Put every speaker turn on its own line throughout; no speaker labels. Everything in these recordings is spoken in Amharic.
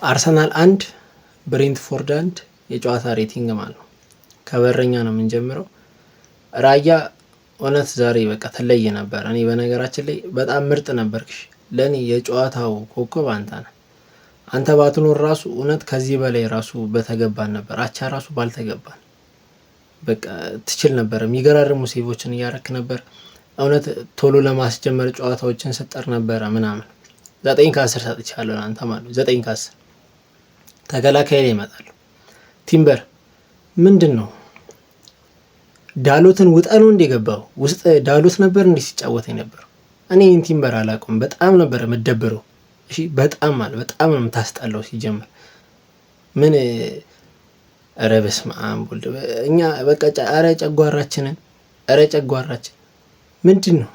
አርሰናል 1 ብሬንትፎርድ 1 የጨዋታ ሬቲንግ ማለት ነው። ከበረኛ ነው የምንጀምረው። ራያ እውነት ዛሬ በቃ ተለየ ነበር። እኔ በነገራችን ላይ በጣም ምርጥ ነበርክሽ። ለኔ የጨዋታው ኮከብ አንተ ነህ። አንተ ባትኖር ራሱ እውነት ከዚህ በላይ ራሱ በተገባን ነበር። አቻ ራሱ ባልተገባን በቃ ትችል ነበር። የሚገራርሙ ሴቮችን እያረክ ነበር። እውነት ቶሎ ለማስጀመር ጨዋታዎችን ስጠር ነበረ ምናምን 9 ከ10 ሰጥቻለሁ አንተ ማለት 9 ከ10 ተከላካይ ላይ ይመጣሉ። ቲምበር ምንድነው ዳሎትን ውጣ ነው እንደገባው ውስጥ ዳሎት ነበር እንዴ ሲጫወት ነበር። እኔ ቲምበር አላውቅም። በጣም ነበር መደበረው። እሺ በጣም ማለት በጣም ነው የምታስጠላው ሲጀምር ምን ኧረ በስመ አብ ወልድ እኛ በቃ ኧረ ጨጓራችን ምንድነው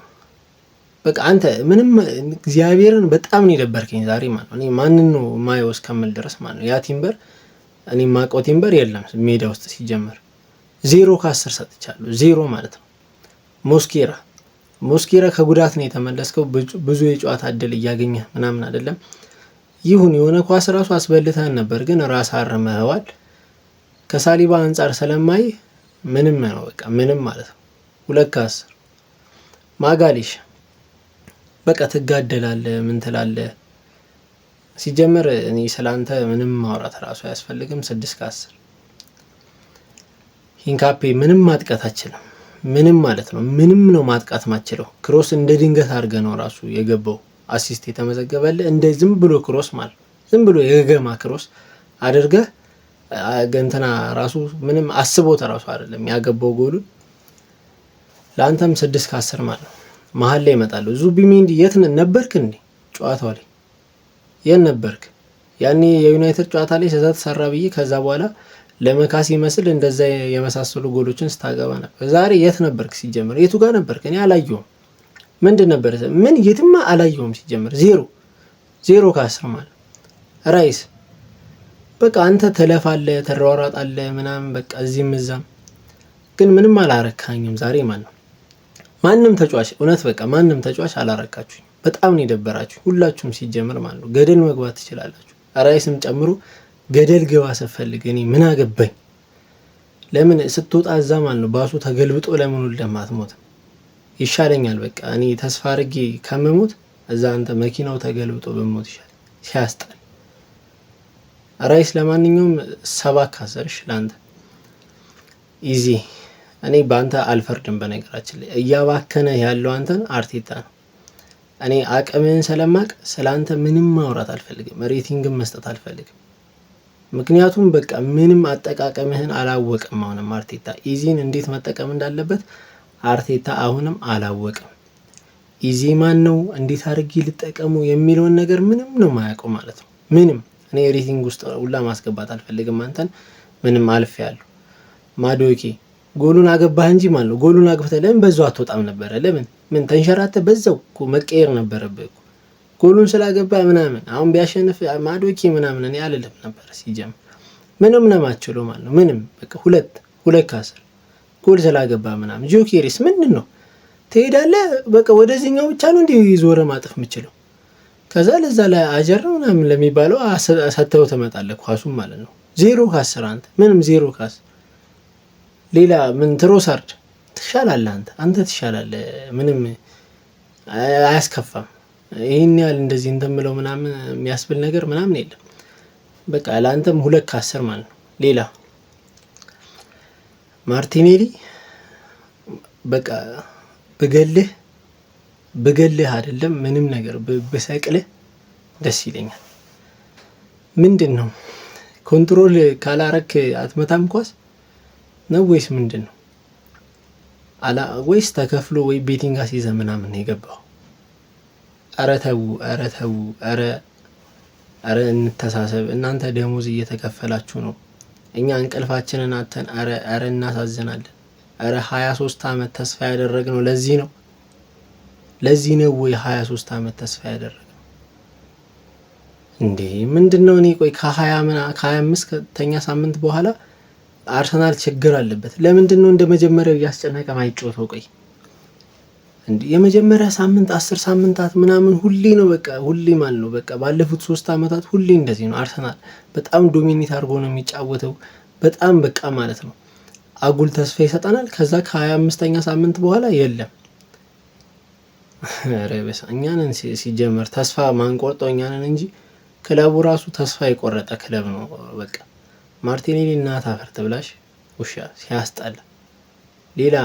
በቃ አንተ ምንም እግዚአብሔርን በጣም ነው የደበርከኝ ዛሬ ማለት ነው። እኔ ማንን ነው ማየው እስከምል ድረስ ማለት ነው። ያ ቲምበር እኔ ማቀው ቲምበር የለም ሜዳ ውስጥ ሲጀመር 0 ከ10 ሰጥቻለሁ። 0 ማለት ነው። ሞስኬራ ከጉዳት ነው የተመለስከው። ብዙ የጨዋታ እድል እያገኘ ምናምን አይደለም። ይሁን የሆነ ኳስ ራሱ አስበልተን ነበር ግን ራስ አርመዋል። ከሳሊባ አንፃር ስለማይ ምንም ነው በቃ ምንም ማለት ነው። 2 ከ10 ማጋሊሽ በቃ ትጋደላለህ ምን ትላለህ ሲጀመር እኔ ስላንተ ምንም ማውራት ራሱ አያስፈልግም። 6 ከ10 ሂንካፔ ምንም ማጥቃት አችልም ምንም ማለት ነው። ምንም ነው ማጥቃት ማችለው። ክሮስ እንደ ድንገት አድርገ ነው ራሱ የገባው አሲስት የተመዘገበልህ እንደ ዝም ብሎ ክሮስ ማለት ዝም ብሎ የገማ ክሮስ አድርገ ገንተና ራሱ ምንም አስቦት ራሱ አይደለም ያገባው ጎሉ። ላንተም 6 ከ10 ማለት ነው። መሀል ላይ ይመጣሉ። ዙቢሜንዲ የት ነበርክ እንዴ ጨዋታው ላይ የት ነበርክ? ያኔ የዩናይትድ ጨዋታ ላይ ስህተት ሰራ ብዬ ከዛ በኋላ ለመካሲ መስል እንደዛ የመሳሰሉ ጎሎችን ስታገባ ነበር። ዛሬ የት ነበርክ ሲጀምር? የቱ ጋር ነበርክ? እኔ አላየሁም። ምንድን ነበር ምን የትማ አላየሁም ሲጀምር። 0 ከ10 ማለት ራይስ በቃ አንተ ተለፋለህ ተሯሯጣለህ ምናምን በቃ እዚህም እዛም ግን ምንም አላረካኝም ዛሬ ማለት ነው። ማንም ተጫዋች እውነት በቃ ማንም ተጫዋች አላረካችሁኝ። በጣም ነው የደበራችሁ ሁላችሁም ሲጀምር ማለት ነው። ገደል መግባት ትችላላችሁ። ራይስም ጨምሮ ገደል ግባ ስትፈልግ እኔ ምን አገባኝ። ለምን ስትወጣ እዛ ማለት ነው ባሱ ተገልብጦ ለምን ለማትሞት ይሻለኛል። በቃ እኔ ተስፋ አድርጌ ከመሞት እዛ አንተ መኪናው ተገልብጦ በሞት ይሻል። ሲያስጠል ራይስ ለማንኛውም 7 ከ10 ላንተ ኢዚ። እኔ ባንተ አልፈርድም። በነገራችን ላይ እያባከነ ያለው አንተን አርቴታ ነው። እኔ አቅምህን ስለማቅ ስላንተ ምንም ማውራት አልፈልግም። ሬቲንግም መስጠት አልፈልግም። ምክንያቱም በቃ ምንም አጠቃቀምህን አላወቅም። አሁንም አርቴታ ኢዚን እንዴት መጠቀም እንዳለበት አርቴታ አሁንም አላወቅም። ኢዚ ማን ነው እንዴት አድርጌ ልጠቀሙ የሚለውን ነገር ምንም ነው ማያውቀው ማለት ነው። ምንም እኔ ሬቲንግ ውስጥ ሁላ ማስገባት አልፈልግም። አንተን ምንም አልፌያለሁ። ማዶኬ ጎሉን አገባህ እንጂ ማለት ነው። ጎሉን አግብተህ ለምን በዛው አትወጣም ነበር? ለምን ምን ተንሸራተህ በዛው እኮ መቀየር ነበረብህ እኮ ጎሉን ስላገባህ ምናምን። አሁን ቢያሸንፍ ማዶኬ ምናምን እኔ አልልም ነበር ሲጀምር። ምንም ነው ማችለው ማለት ነው። ምንም በቃ 2 ከ10 ጎል ስላገባህ ምናምን። ጆኬሪስ ምንድን ነው ትሄዳለህ በቃ ወደዚህኛው ብቻ ነው እንዴ ዞረ ማጥፍ የምችለው? ከዛ ለዛ ላይ አጀር ምናምን ለሚባለው ሰተው ተመጣለህ ኳሱም ማለት ነው። 0 ከ10 አንተ ምንም 0 ከ10 ሌላ ምን ትሮሳርድ ትሻላለህ አንተ ትሻላለህ። ምንም አያስከፋም። ይሄን ያህል እንደዚህ እንደምለው ምናምን የሚያስብል ነገር ምናምን የለም። በቃ ለአንተም 2 ከ10 ማለት ነው። ሌላ ማርቲኔሊ በቃ ብገልህ አይደለም ምንም ነገር በሰቅልህ ደስ ይለኛል። ምንድነው ኮንትሮል ካላረክ አትመታም ኳስ ነው ወይስ ምንድነው? ወይስ ተከፍሎ ወይ ቤቲንግ አስይዘህ ምናምን ነው የገባው? ኧረ ተው ኧረ እንተሳሰብ። እናንተ ደሞዝ እየተከፈላችሁ ነው። እኛ እንቅልፋችንን አተን ኧረ እናሳዝናለን። ኧረ 23 ዓመት ተስፋ ያደረግነው ለዚህ ነው ወይ 23 ዓመት ተስፋ ያደረግነው እንዴ? ምንድነው? እኔ ቆይ ከ25 ከተኛ ሳምንት በኋላ አርሰናል ችግር አለበት። ለምንድነው እንደ መጀመሪያው እያስጨነቀ ማይጮተው? ቆይ እንዴ የመጀመሪያ ሳምንት 10 ሳምንታት ምናምን ሁሌ ነው በቃ ሁሌ ማለት ነው በቃ ባለፉት 3 አመታት ሁሌ እንደዚህ ነው። አርሰናል በጣም ዶሚኔት አድርጎ ነው የሚጫወተው በጣም በቃ ማለት ነው አጉል ተስፋ ይሰጠናል። ከዛ ከ25ኛ ሳምንት በኋላ የለም። ረበስ እኛንን ሲጀመር ተስፋ ማንቆርጠው እኛንን እንጂ ክለቡ ራሱ ተስፋ የቆረጠ ክለብ ነው። በቃ ማርቲኔሊ እናት አፈር ትብላሽ ውሻ ሲያስጠላ። ሌላ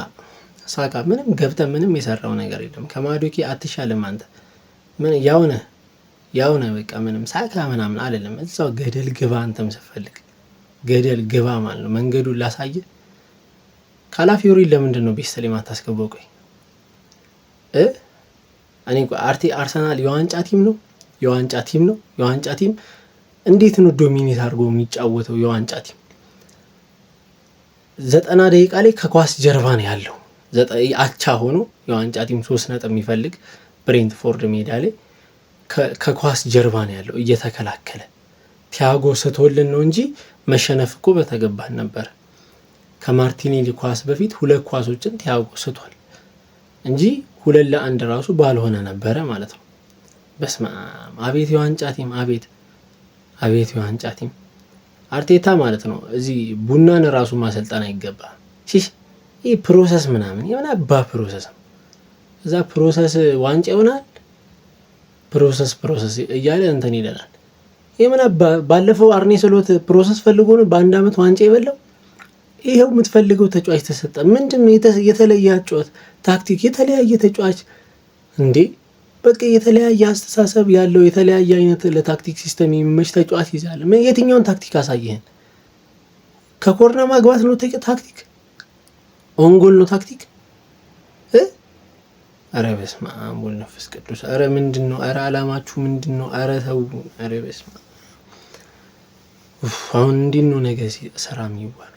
ሳካ ምንም ገብተ ምንም የሰራው ነገር የለም። ከማዶኪ አትሻልም አንተ ምን ያውነ በቃ ምንም ሳካ ምናምን አይደለም። እዛው ገደል ግባ አንተም ስትፈልግ ገደል ግባ ማለት ነው። መንገዱን ላሳየ ካላፊዮሪ ለምንድን ነው ቤስተሌም አታስገባው? ቆይ እኔ አርሰናል የዋንጫ ቲም ነው የዋንጫ ቲም እንዴት ነው ዶሚኔት አድርጎ የሚጫወተው? የዋንጫ ቲም 90 ደቂቃ ላይ ከኳስ ጀርባ ነው ያለው። አቻ ሆኖ የዋንጫ ቲም 3 ነጥብ የሚፈልግ ብሬንትፎርድ ሜዳ ላይ ከኳስ ጀርባ ነው ያለው እየተከላከለ። ቲያጎ ስቶልን ነው እንጂ መሸነፍ እኮ በተገባን ነበር። ከማርቲኔሊ ኳስ በፊት 2 ኳሶችን ቲያጎ ስቷል እንጂ 2-1 ራሱ ባልሆነ ነበረ ማለት ነው። በስመ አብ አቤት የዋንጫ ቲም አቤት የዋንጫ ቲም። አርቴታ ማለት ነው እዚህ ቡናን ራሱ ማሰልጠን አይገባም። ይህ ፕሮሰስ ምናምን የሆነ አባ ፕሮሰስ እዛ ፕሮሰስ ዋንጫ ይሆናል። ፕሮሰስ እያለ እንትን ይለናል። የምን አባ ባለፈው አርኔ ስሎት ፕሮሰስ ፈልጎ ነው በ1 አመት ዋንጫ የበላው። ይሄው የምትፈልገው ተጫዋች ተሰጠ። ምንድነው የተለየ አጫዋች ታክቲክ የተለያየ ተጫዋች እንዴ በቃ የተለያየ አስተሳሰብ ያለው የተለያየ አይነት ለታክቲክ ሲስተም የሚመች ተጫዋች ይዛል። የትኛውን ታክቲክ አሳየህን? ከኮርና ማግባት ነው ታክቲክ? ኦንጎል ነው ታክቲክ? አረ በስመ አብ ወወልድ ወመንፈስ ቅዱስ። አረ ምንድነው? አረ አላማችሁ ምንድነው? አረ ተው። አረ በስመ አብ አሁን እንዲህ ነው ነገ ስራ የሚዋል